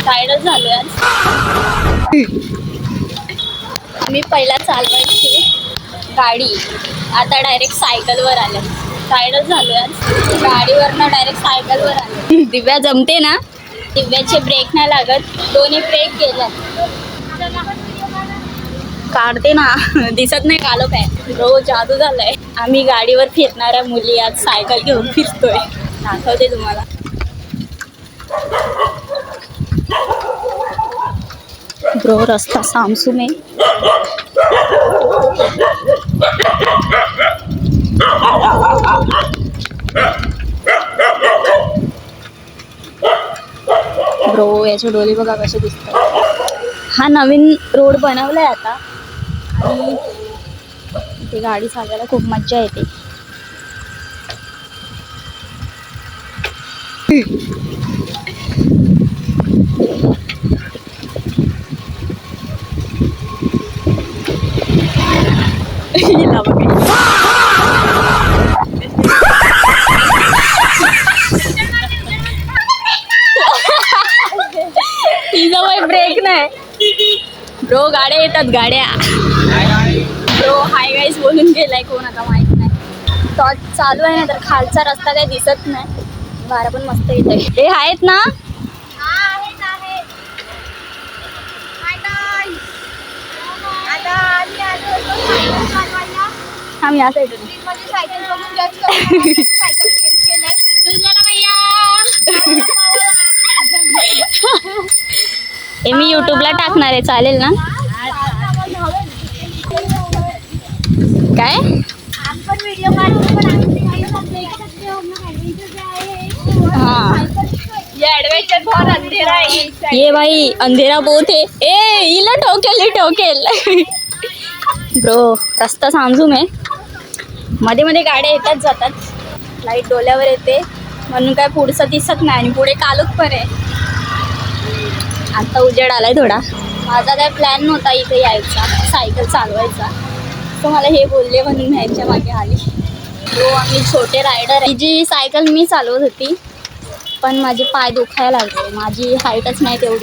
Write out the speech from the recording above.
टायर्डच झालोय आज. मी पहिला चालवायची गाडी, आता डायरेक्ट सायकलवर आले. टायर्डच झालोय आज. गाडीवरनं डायरेक्ट सायकलवर आले. दिव्या जमते ना? दिव्याचे ब्रेक नाही लागत, दोन्ही ब्रेक गेल्यात. काढते ना, दिसत नाही कालो काय. रोज जादू झालाय. आम्ही गाडीवर फिरणाऱ्या मुली आज सायकल घेऊन फिरतोय. दाखवते तुम्हाला. ब्रो रस्ता सामसूम आहे. ब्रो याचे डोळे बघा कसे दिसतात. हा नवीन रोड बनवलाय आता आणि इथे गाडी चालवायला खूप मज्जा येते. ब्रेक नाही. ब्रो गाड्या येतात गाड्या. ब्रो हाय गाईज बोलून गेलाय कोण आता माहित नाही. टॉर्च चालू आहे ना तर खालचा रस्ता काही दिसत नाही. वारा पण मस्त येत आहे. हे आहेत ना? आम्ही या साईड मी युट्यूबला टाकणार आहे, चालेल ना? काय ये भाई अंधेरा बहुत है. ए हिला ठोकेल. ब्रो रस्ता सामसूम आहे. मध्ये मध्ये गाड्या येतात जातात. लाईट डोल्यावर येते म्हणून काय पुढचं दिसत नाही आणि पुढे कालोख पण आहे. आता उजेड आलाय थोडा. माझा काय प्लॅन नव्हता इथे यायचा सायकल चालवायचा, तर मला हे बोलले म्हणून मी ह्याच्या मागे आली. हो आम्ही छोटे रायडर आहे. जी सायकल मी चालवत होती पण माझे पाय दुखायला लागले. माझी हाईटच नाही तेवढी.